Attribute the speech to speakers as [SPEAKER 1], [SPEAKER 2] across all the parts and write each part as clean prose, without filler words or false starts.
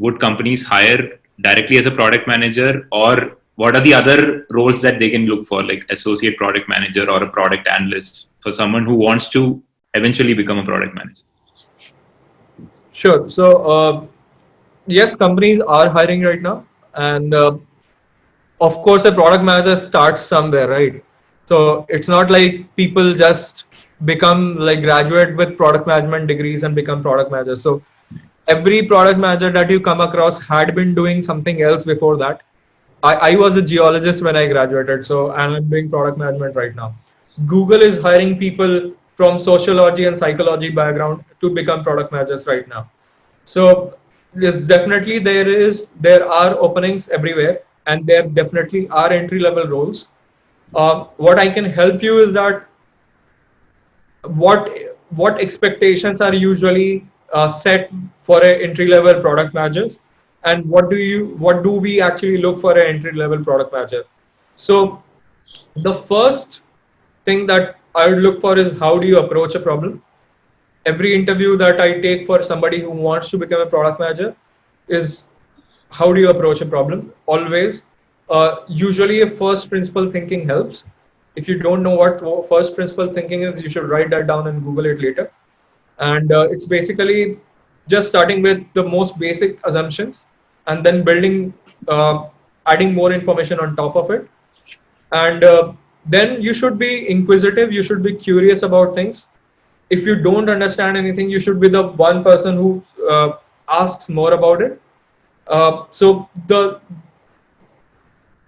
[SPEAKER 1] would companies hire directly as a product manager, or what are the other roles that they can look for, like associate product manager or a product analyst, for someone who wants to eventually become a product manager?
[SPEAKER 2] Sure. So, yes, companies are hiring right now, and of course, a product manager starts somewhere, right? So it's not like people just become like graduate with product management degrees and become product managers. So every product manager that you come across had been doing something else before that. I was a geologist when I graduated, so and I'm doing product management right now. Google is hiring people from sociology and psychology background to become product managers right now. So it's definitely there are openings everywhere, and there definitely are entry level roles. What I can help you is that what what expectations are usually set for a entry level product managers, and what do we actually look for an entry level product manager. So the first thing that I would look for is how do you approach a problem. Every interview that I take for somebody who wants to become a product manager is how do you approach a problem. Always, usually a first principle thinking helps. If you don't know what first principle thinking is, you should write that down and Google it later. And it's basically just starting with the most basic assumptions and then building, adding more information on top of it. And then you should be inquisitive, you should be curious about things. If you don't understand anything, you should be the one person who asks more about it. uh, so the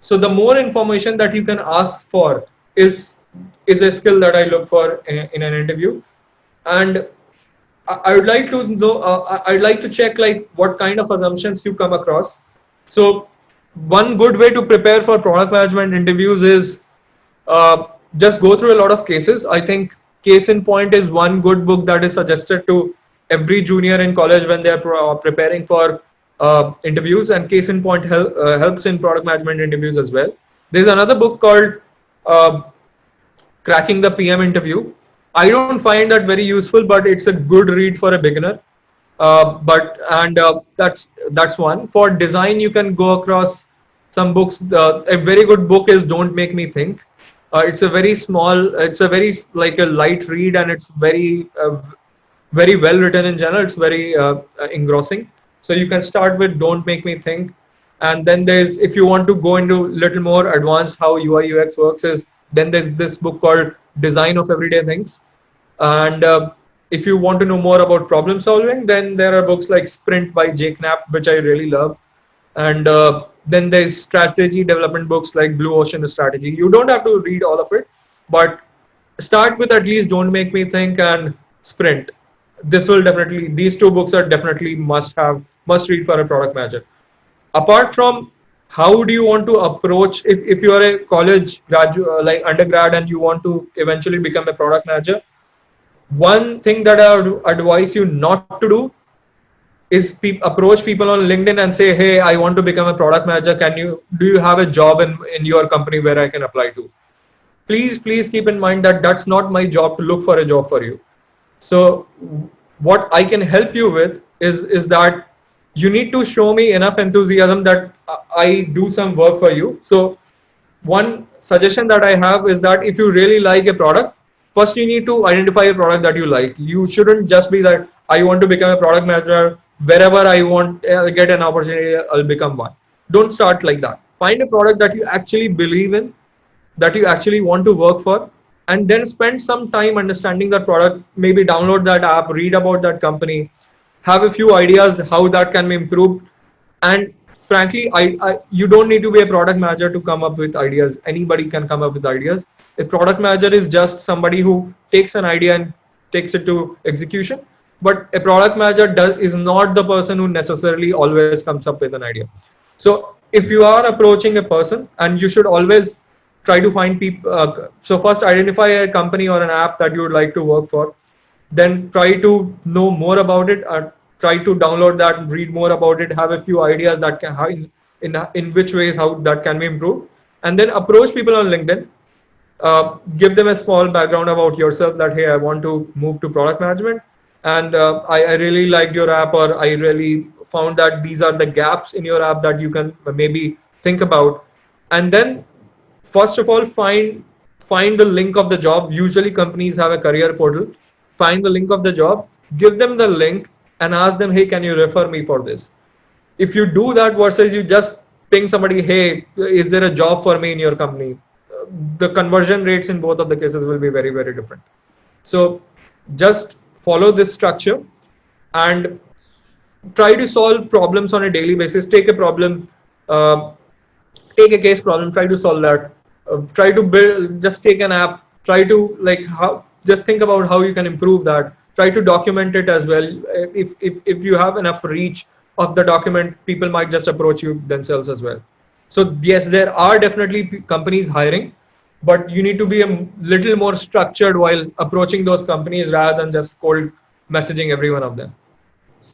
[SPEAKER 2] so the more information that you can ask for is a skill that I look for in an interview. And I would like to know, I'd like to check like what kind of assumptions you come across. So one good way to prepare for product management interviews is just go through a lot of cases. I think Case in Point is one good book that is suggested to every junior in college when they are preparing for interviews, and Case in Point helps in product management interviews as well. There's another book called uh, Cracking the PM Interview. I don't find that very useful, but it's a good read for a beginner. But and That's one. For design, you can go across some books. A very good book is Don't Make Me Think. It's a very small, it's a very like a light read, and it's very well written in general. It's very engrossing. So you can start with Don't Make Me Think. And then there's, if you want to go into little more advanced how UI UX works, is then there's this book called Design of Everyday Things. And if you want to know more about problem solving, then there are books like Sprint by Jake Knapp, which I really love. And then there's strategy development books like Blue Ocean Strategy. You don't have to read all of it, but start with at least Don't Make Me Think and Sprint. This will definitely, these two books are definitely must read for a product manager. Apart from, how do you want to approach, if you are a college graduate like undergrad and you want to eventually become a product manager, one thing that I would advise you not to do is approach people on LinkedIn and say, hey, I want to become a product manager, do you have a job in your company where I can apply to. Please keep in mind that that's not my job to look for a job for you. So what I can help you with is that you need to show me enough enthusiasm that I do some work for you. So one suggestion that I have is that if you really like a product, first you need to identify a product that you like. You shouldn't just be that I want to become a product manager wherever I want, get an opportunity, I'll become one. Don't start like that. Find a product that you actually believe in, that you actually want to work for, and then spend some time understanding that product. Maybe download that app, read about that company, have a few ideas how that can be improved. And frankly, you don't need to be a product manager to come up with ideas. Anybody can come up with ideas. A product manager is just somebody who takes an idea and takes it to execution. But a product manager is not the person who necessarily always comes up with an idea. So if you are approaching a person, and you should always try to find people. So first identify a company or an app that you would like to work for. Then try to know more about it. Try to download that, read more about it, have a few ideas that can how in which ways how that can be improved, and then approach people on LinkedIn. Give them a small background about yourself, that hey, I want to move to product management. and I really liked your app, or I really found that these are the gaps in your app that you can maybe think about. And then first of all, find the link of the job. Usually companies have a career portal. Find the link of the job, give them the link, and ask them, hey, can you refer me for this? If you do that versus you just ping somebody, hey, is there a job for me in your company, the conversion rates in both of the cases will be very, very different. So just follow this structure and try to solve problems on a daily basis. Take a problem, uh, take a case problem, try to solve that. Try to build, just take an app, try to like how, just think about how you can improve that. Try to document it as well. If you have enough reach of the document, people might just approach you themselves as well. So yes, there are definitely companies hiring, but you need to be a little more structured while approaching those companies rather than just cold messaging every one of them.